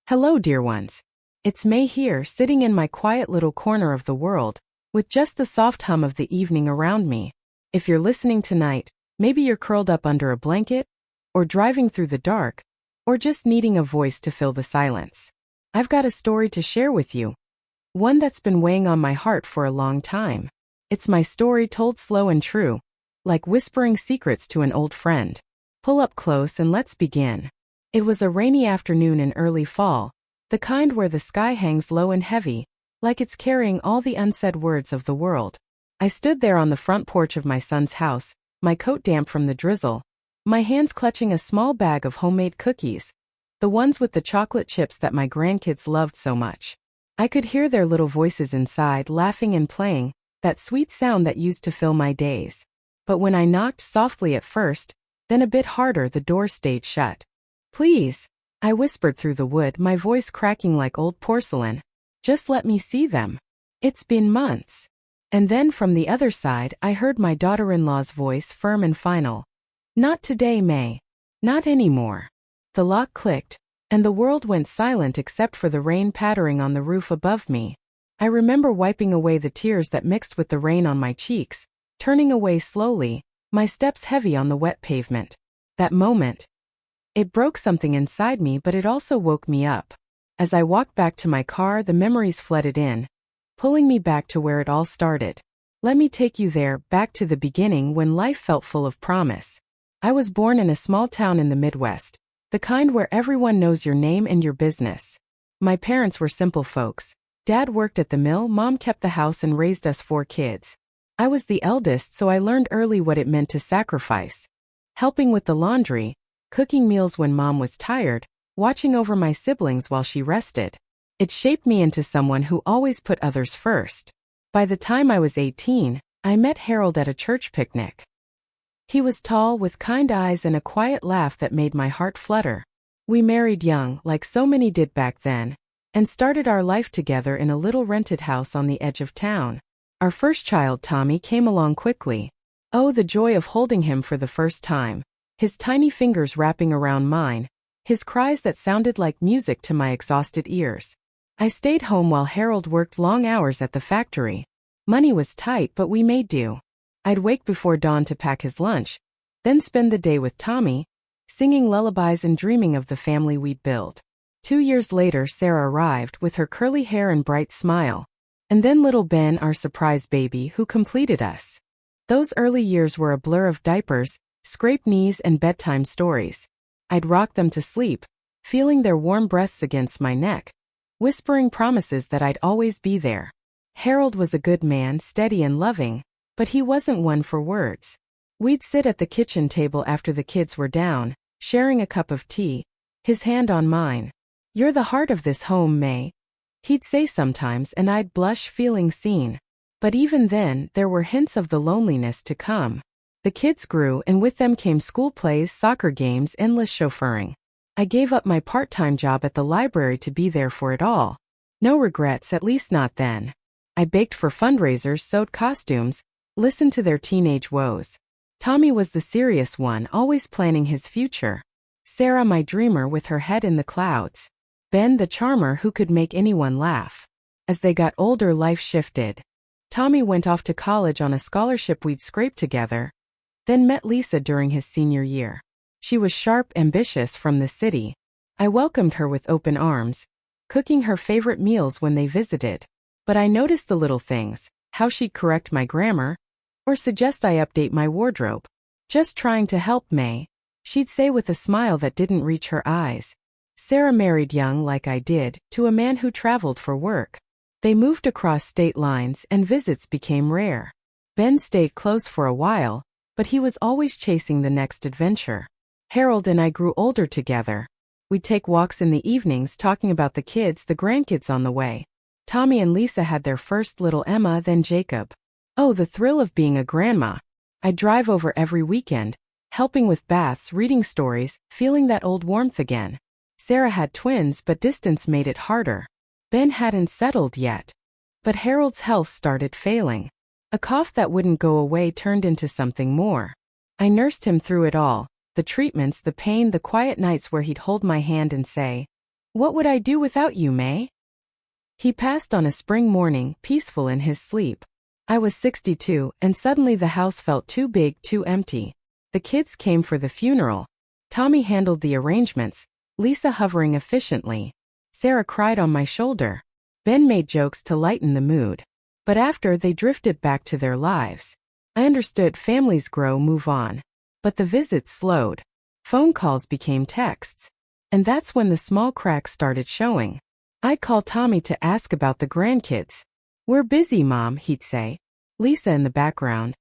Hello, dear ones. It's May here, sitting in my quiet little corner of the world, with just the soft hum of the evening around me. If you're listening tonight, maybe you're curled up under a blanket, or driving through the dark, or just needing a voice to fill the silence. I've got a story to share with you. One that's been weighing on my heart for a long time. It's my story told slow and true, like whispering secrets to an old friend. Pull up close and let's begin. It was a rainy afternoon in early fall, the kind where the sky hangs low and heavy, like it's carrying all the unsaid words of the world. I stood there on the front porch of my son's house, my coat damp from the drizzle, my hands clutching a small bag of homemade cookies, the ones with the chocolate chips that my grandkids loved so much. I could hear their little voices inside laughing and playing, that sweet sound that used to fill my days. But when I knocked softly at first, then a bit harder, the door stayed shut. "Please," I whispered through the wood, my voice cracking like old porcelain. "Just let me see them. It's been months." And then from the other side I heard my daughter-in-law's voice, firm and final. "Not today, May. Not anymore." The lock clicked, and the world went silent except for the rain pattering on the roof above me. I remember wiping away the tears that mixed with the rain on my cheeks, turning away slowly, my steps heavy on the wet pavement. That moment, it broke something inside me, but it also woke me up. As I walked back to my car, the memories flooded in, pulling me back to where it all started. Let me take you there, back to the beginning when life felt full of promise. I was born in a small town in the Midwest, the kind where everyone knows your name and your business. My parents were simple folks. Dad worked at the mill, Mom kept the house and raised us 4 kids. I was the eldest, so I learned early what it meant to sacrifice. Helping with the laundry, cooking meals when Mom was tired, watching over my siblings while she rested. It shaped me into someone who always put others first. By the time I was 18, I met Harold at a church picnic. He was tall, with kind eyes and a quiet laugh that made my heart flutter. We married young, like so many did back then, and started our life together in a little rented house on the edge of town. Our first child, Tommy, came along quickly. Oh, the joy of holding him for the first time. His tiny fingers wrapping around mine, his cries that sounded like music to my exhausted ears. I stayed home while Harold worked long hours at the factory. Money was tight, but we made do. I'd wake before dawn to pack his lunch, then spend the day with Tommy, singing lullabies and dreaming of the family we'd build. 2 years later, Sarah arrived with her curly hair and bright smile. And then little Ben, our surprise baby, who completed us. Those early years were a blur of diapers, scraped knees, and bedtime stories. I'd rock them to sleep, feeling their warm breaths against my neck, whispering promises that I'd always be there. Harold was a good man, steady and loving, but he wasn't one for words. We'd sit at the kitchen table after the kids were down, sharing a cup of tea, his hand on mine. "You're the heart of this home, May," he'd say sometimes, and I'd blush, feeling seen. But even then, there were hints of the loneliness to come. The kids grew, and with them came school plays, soccer games, endless chauffeuring. I gave up my part-time job at the library to be there for it all. No regrets, at least not then. I baked for fundraisers, sewed costumes, listened to their teenage woes. Tommy was the serious one, always planning his future. Sarah, my dreamer with her head in the clouds. Ben, the charmer who could make anyone laugh. As they got older, life shifted. Tommy went off to college on a scholarship we'd scraped together, then met Lisa during his senior year. She was sharp, ambitious, from the city. I welcomed her with open arms, cooking her favorite meals when they visited. But I noticed the little things, how she'd correct my grammar, or suggest I update my wardrobe. "Just trying to help, May," she'd say with a smile that didn't reach her eyes. Sarah married young, like I did, to a man who traveled for work. They moved across state lines, and visits became rare. Ben stayed close for a while, but he was always chasing the next adventure. Harold and I grew older together. We'd take walks in the evenings talking about the kids, the grandkids on the way. Tommy and Lisa had their first little Emma, then Jacob. Oh, the thrill of being a grandma. I'd drive over every weekend, helping with baths, reading stories, feeling that old warmth again. Sarah had twins, but distance made it harder. Ben hadn't settled yet. But Harold's health started failing. A cough that wouldn't go away turned into something more. I nursed him through it all, the treatments, the pain, the quiet nights where he'd hold my hand and say, What would I do without you, May? He passed on a spring morning, peaceful in his sleep. I was 62, and suddenly the house felt too big, too empty. The kids came for the funeral. Tommy handled the arrangements, Lisa hovering efficiently. Sarah cried on my shoulder. Ben made jokes to lighten the mood. But after they drifted back to their lives, I understood families grow, move on. But the visits slowed. Phone calls became texts. And that's when the small cracks started showing. I'd call Tommy to ask about the grandkids. We're busy, Mom, he'd say. Lisa in the background.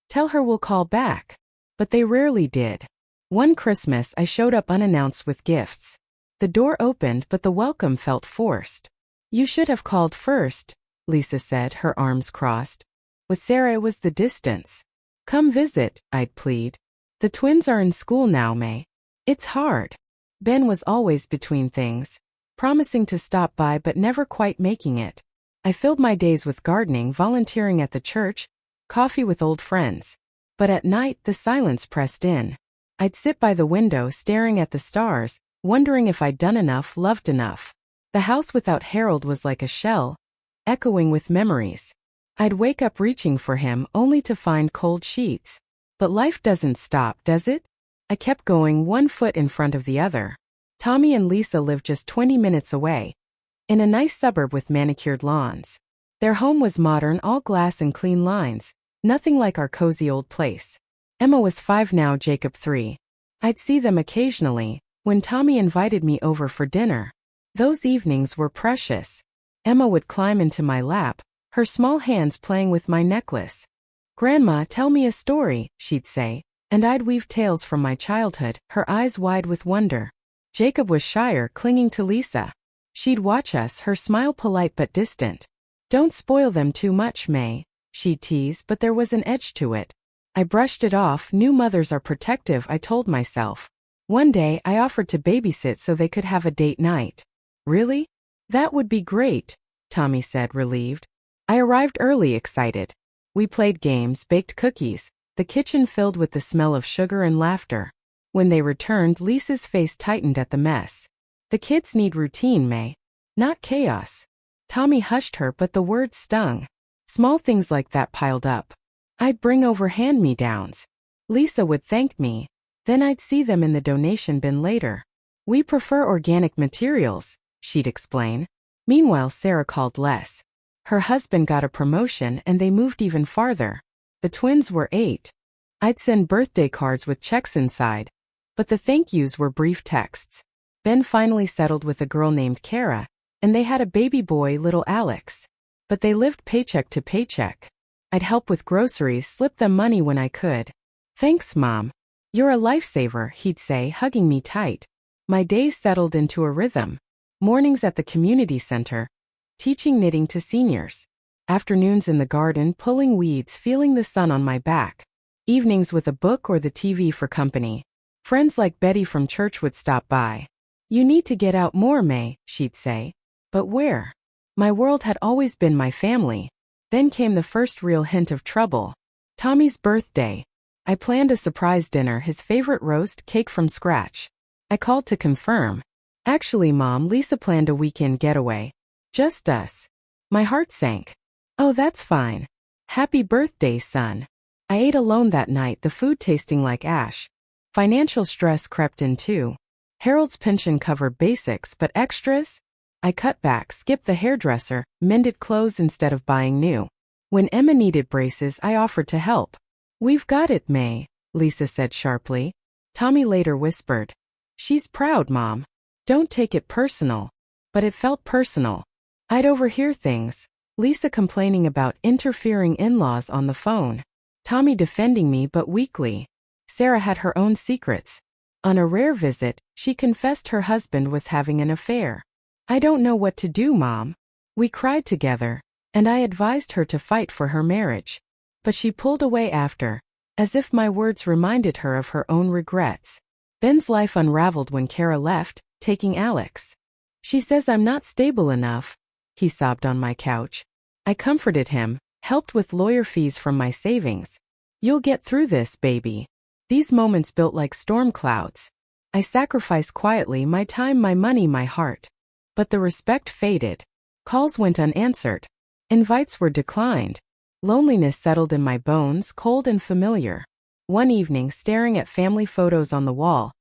Tell her we'll call back. But they rarely did. One Christmas I showed up unannounced with gifts. The door opened, but the welcome felt forced. You should have called first, Lisa said, her arms crossed. With Sarah it was the distance. Come visit, I'd plead. The twins are in school now, May. It's hard. Ben was always between things, promising to stop by but never quite making it. I filled my days with gardening, volunteering at the church, coffee with old friends. But at night the silence pressed in. I'd sit by the window staring at the stars, wondering if I'd done enough, loved enough. The house without Harold was like a shell, echoing with memories. I'd wake up reaching for him only to find cold sheets. But life doesn't stop, does it? I kept going, one foot in front of the other. Tommy and Lisa lived just 20 minutes away, in a nice suburb with manicured lawns. Their home was modern, all glass and clean lines, nothing like our cozy old place. Emma was 5 now, Jacob 3. I'd see them occasionally, when Tommy invited me over for dinner. Those evenings were precious. Emma would climb into my lap, her small hands playing with my necklace. Grandma, tell me a story, she'd say, and I'd weave tales from my childhood, her eyes wide with wonder. Jacob was shyer, clinging to Lisa. She'd watch us, her smile polite but distant. Don't spoil them too much, May, she'd tease, but there was an edge to it. I brushed it off. New mothers are protective, I told myself. One day I offered to babysit so they could have a date night. Really? That would be great, Tommy said, relieved. I arrived early, excited. We played games, baked cookies, the kitchen filled with the smell of sugar and laughter. When they returned, Lisa's face tightened at the mess. The kids need routine, May, not chaos. Tommy hushed her, but the words stung. Small things like that piled up. I'd bring over hand-me-downs. Lisa would thank me. Then I'd see them in the donation bin later. We prefer organic materials, she'd explain. Meanwhile, Sarah called less. Her husband got a promotion and they moved even farther. The twins were 8. I'd send birthday cards with checks inside. But the thank yous were brief texts. Ben finally settled with a girl named Kara, and they had a baby boy, little Alex. But they lived paycheck to paycheck. I'd help with groceries, slip them money when I could. Thanks, Mom. You're a lifesaver, he'd say, hugging me tight. My days settled into a rhythm. Mornings at the community center, teaching knitting to seniors. Afternoons in the garden, pulling weeds, feeling the sun on my back. Evenings with a book or the TV for company. Friends like Betty from church would stop by. You need to get out more, May, she'd say. But where? My world had always been my family. Then came the first real hint of trouble. Tommy's birthday. I planned a surprise dinner, his favorite roast cake from scratch. I called to confirm. Actually, Mom, Lisa planned a weekend getaway. Just us. My heart sank. Oh, that's fine. Happy birthday, son. I ate alone that night, the food tasting like ash. Financial stress crept in too. Harold's pension covered basics, but extras? I cut back, skipped the hairdresser, mended clothes instead of buying new. When Emma needed braces, I offered to help. We've got it, May, Lisa said sharply. Tommy later whispered. She's proud, Mom. Don't take it personal. But it felt personal. I'd overhear things. Lisa complaining about interfering in-laws on the phone. Tommy defending me but weakly. Sarah had her own secrets. On a rare visit, she confessed her husband was having an affair. I don't know what to do, Mom. We cried together, and I advised her to fight for her marriage. But she pulled away after, as if my words reminded her of her own regrets. Ben's life unraveled when Kara left, taking Alex. She says I'm not stable enough, he sobbed on my couch. I comforted him, helped with lawyer fees from my savings. You'll get through this, baby. These moments built like storm clouds. I sacrificed quietly, my time, my money, my heart. But the respect faded. Calls went unanswered. Invites were declined. Loneliness settled in my bones, cold and familiar. One evening, staring at family photos on the wall,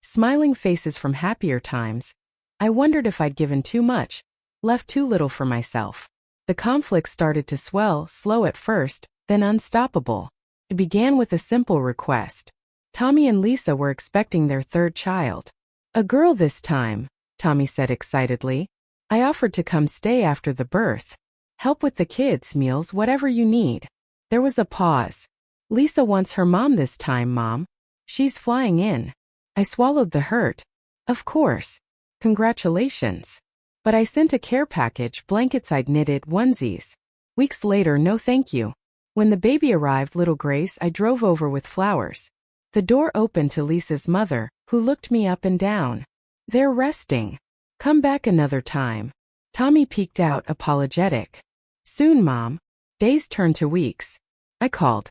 smiling faces from happier times, I wondered if I'd given too much, left too little for myself. The conflict started to swell, slow at first, then unstoppable. It began with a simple request. Tommy and Lisa were expecting their third child. A girl this time, Tommy said excitedly. I offered to come stay after the birth. Help with the kids, meals, whatever you need. There was a pause. Lisa wants her mom this time, Mom. She's flying in. I swallowed the hurt. Of course. Congratulations. But I sent a care package, blankets I'd knitted, onesies. Weeks later, no thank you. When the baby arrived, little Grace, I drove over with flowers. The door opened to Lisa's mother, who looked me up and down. They're resting. Come back another time. Tommy peeked out, apologetic. Soon, Mom. Days turned to weeks. I called.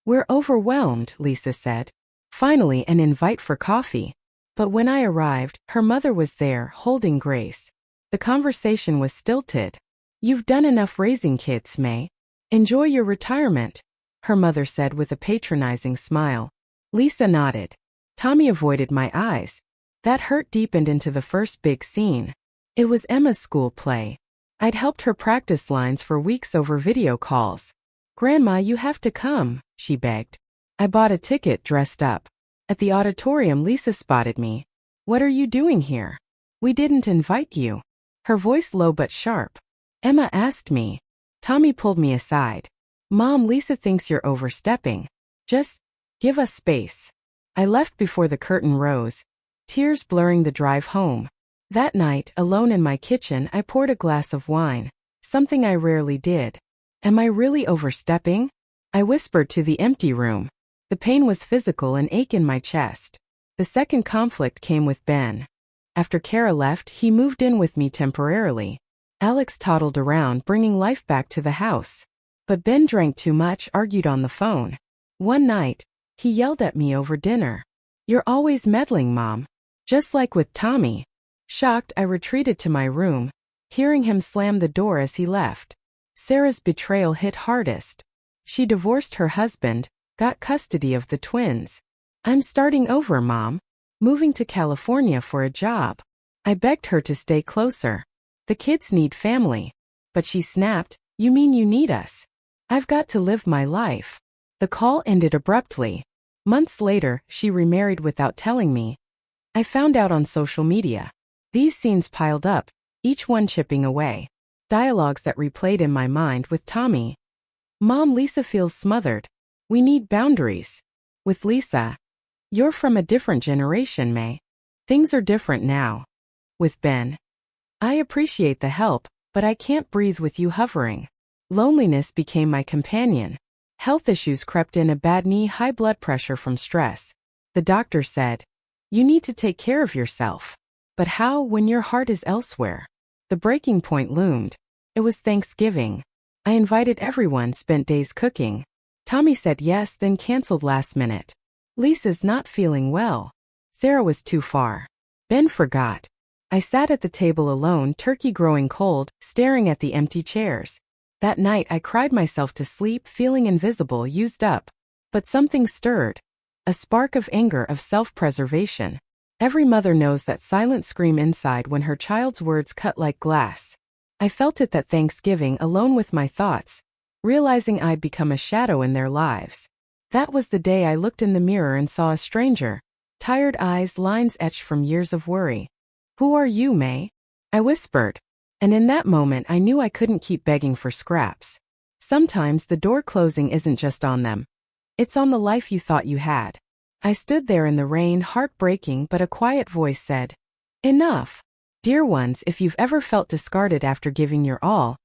We're overwhelmed, Lisa said. Finally, an invite for coffee. But when I arrived, her mother was there, holding Grace. The conversation was stilted. You've done enough raising kids, May. Enjoy your retirement, her mother said with a patronizing smile. Lisa nodded. Tommy avoided my eyes. That hurt deepened into the first big scene. It was Emma's school play. I'd helped her practice lines for weeks over video calls. Grandma, you have to come, she begged. I bought a ticket, dressed up. At the auditorium, Lisa spotted me. What are you doing here? We didn't invite you. Her voice low but sharp. Emma asked me. Tommy pulled me aside. Mom, Lisa thinks you're overstepping. Just give us space. I left before the curtain rose, tears blurring the drive home. That night, alone in my kitchen, I poured a glass of wine, something I rarely did. Am I really overstepping? I whispered to the empty room. The pain was physical, an ache in my chest. The second conflict came with Ben. After Kara left, he moved in with me temporarily. Alex toddled around, bringing life back to the house. But Ben drank too much, argued on the phone. One night, he yelled at me over dinner. You're always meddling, Mom. Just like with Tommy. Shocked, I retreated to my room, hearing him slam the door as he left. Sarah's betrayal hit hardest. She divorced her husband, got custody of the twins. I'm starting over, Mom. Moving to California for a job. I begged her to stay closer. The kids need family. But she snapped, you mean you need us? I've got to live my life. The call ended abruptly. Months later, she remarried without telling me. I found out on social media. These scenes piled up, each one chipping away. Dialogues that replayed in my mind with Tommy. Mom, Lisa feels smothered. We need boundaries. With Lisa. You're from a different generation, May. Things are different now. With Ben. I appreciate the help, but I can't breathe with you hovering. Loneliness became my companion. Health issues crept in, a bad knee, high blood pressure from stress. The doctor said, you need to take care of yourself. But how when your heart is elsewhere? The breaking point loomed. It was Thanksgiving. I invited everyone, spent days cooking. Tommy said yes, then canceled last minute. Lisa's not feeling well. Sarah was too far. Ben forgot. I sat at the table alone, turkey growing cold, staring at the empty chairs. That night I cried myself to sleep, feeling invisible, used up. But something stirred. A spark of anger, of self-preservation. Every mother knows that silent scream inside when her child's words cut like glass. I felt it that Thanksgiving, alone with my thoughts, realizing I'd become a shadow in their lives. That was the day I looked in the mirror and saw a stranger. Tired eyes, lines etched from years of worry. Who are you, May? I whispered. And in that moment I knew I couldn't keep begging for scraps. Sometimes the door closing isn't just on them. It's on the life you thought you had. I stood there in the rain, heartbreaking, but a quiet voice said, enough. Dear ones, if you've ever felt discarded after giving your all,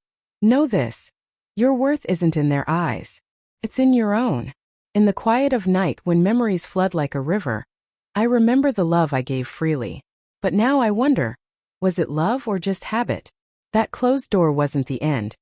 know this. Your worth isn't in their eyes. It's in your own. In the quiet of night when memories flood like a river, I remember the love I gave freely. But now I wonder, was it love or just habit? That closed door wasn't the end.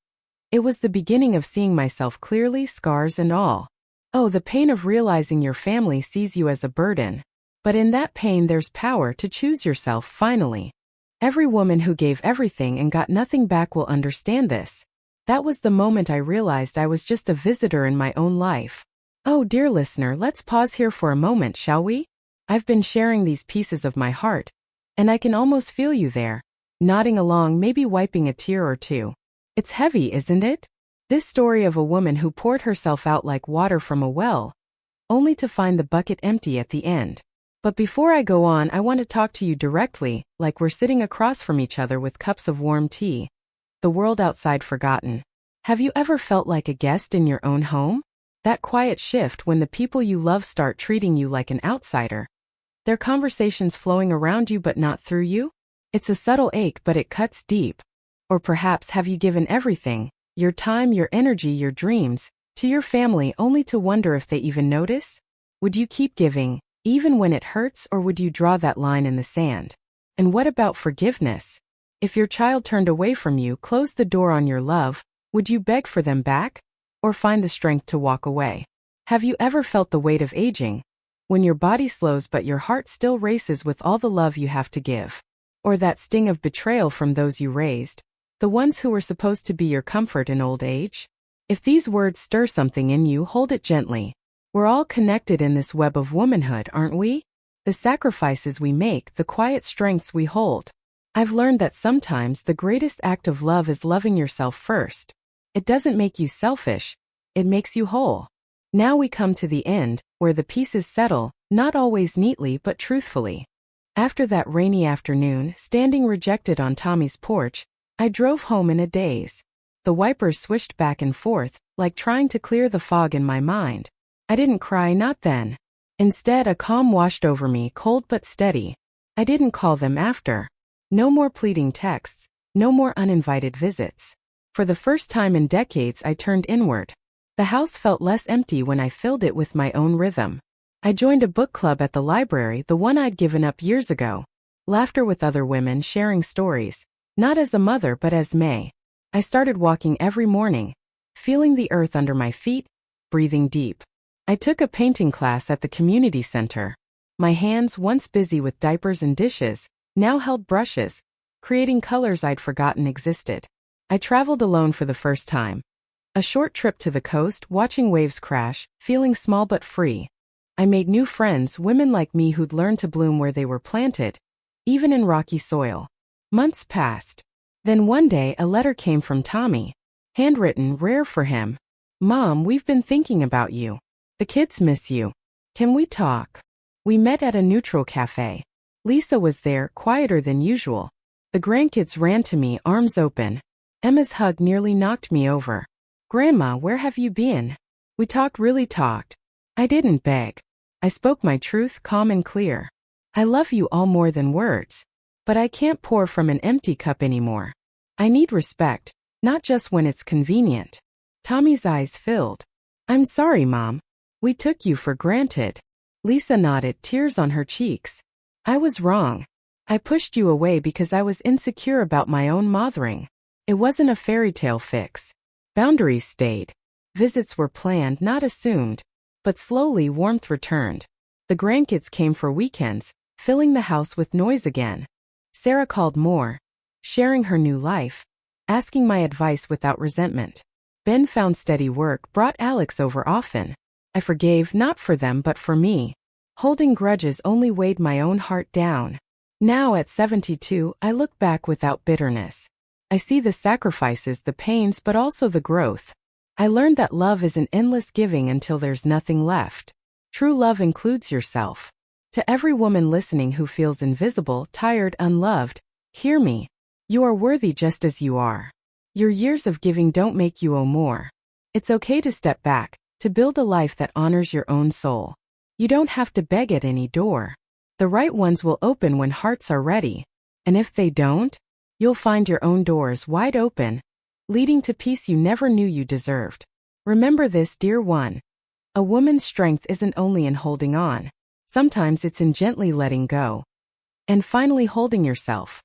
It was the beginning of seeing myself clearly, scars and all. Oh, the pain of realizing your family sees you as a burden. But in that pain there's power to choose yourself finally. Every woman who gave everything and got nothing back will understand this. That was the moment I realized I was just a visitor in my own life. Oh, dear listener, let's pause here for a moment, shall we? I've been sharing these pieces of my heart, and I can almost feel you there, nodding along, maybe wiping a tear or two. It's heavy, isn't it? This story of a woman who poured herself out like water from a well, only to find the bucket empty at the end. But before I go on, I want to talk to you directly, like we're sitting across from each other with cups of warm tea. The world outside forgotten. Have you ever felt like a guest in your own home? That quiet shift when the people you love start treating you like an outsider. Their conversations flowing around you but not through you? It's a subtle ache, but it cuts deep. Or perhaps have you given everything, your time, your energy, your dreams, to your family only to wonder if they even notice? Would you keep giving, even when it hurts, or would you draw that line in the sand? And what about forgiveness? If your child turned away from you, closed the door on your love, would you beg for them back? Or find the strength to walk away? Have you ever felt the weight of aging? When your body slows but your heart still races with all the love you have to give? Or that sting of betrayal from those you raised? The ones who were supposed to be your comfort in old age? If these words stir something in you, hold it gently. We're all connected in this web of womanhood, aren't we? The sacrifices we make, the quiet strengths we hold. I've learned that sometimes the greatest act of love is loving yourself first. It doesn't make you selfish, it makes you whole. Now we come to the end, where the pieces settle, not always neatly but truthfully. After that rainy afternoon, standing rejected on Tommy's porch, I drove home in a daze. The wipers swished back and forth, like trying to clear the fog in my mind. I didn't cry, not then. Instead, a calm washed over me, cold but steady. I didn't call them after. No more pleading texts, no more uninvited visits. For the first time in decades, I turned inward. The house felt less empty when I filled it with my own rhythm. I joined a book club at the library, the one I'd given up years ago. Laughter with other women, sharing stories. Not as a mother but as May. I started walking every morning, feeling the earth under my feet, breathing deep. I took a painting class at the community center. My hands, once busy with diapers and dishes, now held brushes, creating colors I'd forgotten existed. I traveled alone for the first time. A short trip to the coast, watching waves crash, feeling small but free. I made new friends, women like me who'd learned to bloom where they were planted, even in rocky soil. Months passed. Then one day a letter came from Tommy. Handwritten, rare for him. Mom, we've been thinking about you. The kids miss you. Can we talk? We met at a neutral cafe. Lisa was there, quieter than usual. The grandkids ran to me, arms open. Emma's hug nearly knocked me over. Grandma, where have you been? We really talked. I didn't beg. I spoke my truth, calm and clear. I love you all more than words. But I can't pour from an empty cup anymore. I need respect, not just when it's convenient. Tommy's eyes filled. I'm sorry, Mom. We took you for granted. Lisa nodded, tears on her cheeks. I was wrong. I pushed you away because I was insecure about my own mothering. It wasn't a fairy tale fix. Boundaries stayed. Visits were planned, not assumed. But slowly warmth returned. The grandkids came for weekends, filling the house with noise again. Sarah called more, sharing her new life, asking my advice without resentment. Ben found steady work, brought Alex over often. I forgave, not for them but for me. Holding grudges only weighed my own heart down. Now at 72, I look back without bitterness. I see the sacrifices, the pains, but also the growth. I learned that love isn't endless giving until there's nothing left. True love includes yourself. To every woman listening who feels invisible, tired, unloved, hear me. You are worthy just as you are. Your years of giving don't make you owe more. It's okay to step back, to build a life that honors your own soul. You don't have to beg at any door. The right ones will open when hearts are ready. And if they don't, you'll find your own doors wide open, leading to peace you never knew you deserved. Remember this, dear one. A woman's strength isn't only in holding on. Sometimes it's in gently letting go. And finally holding yourself.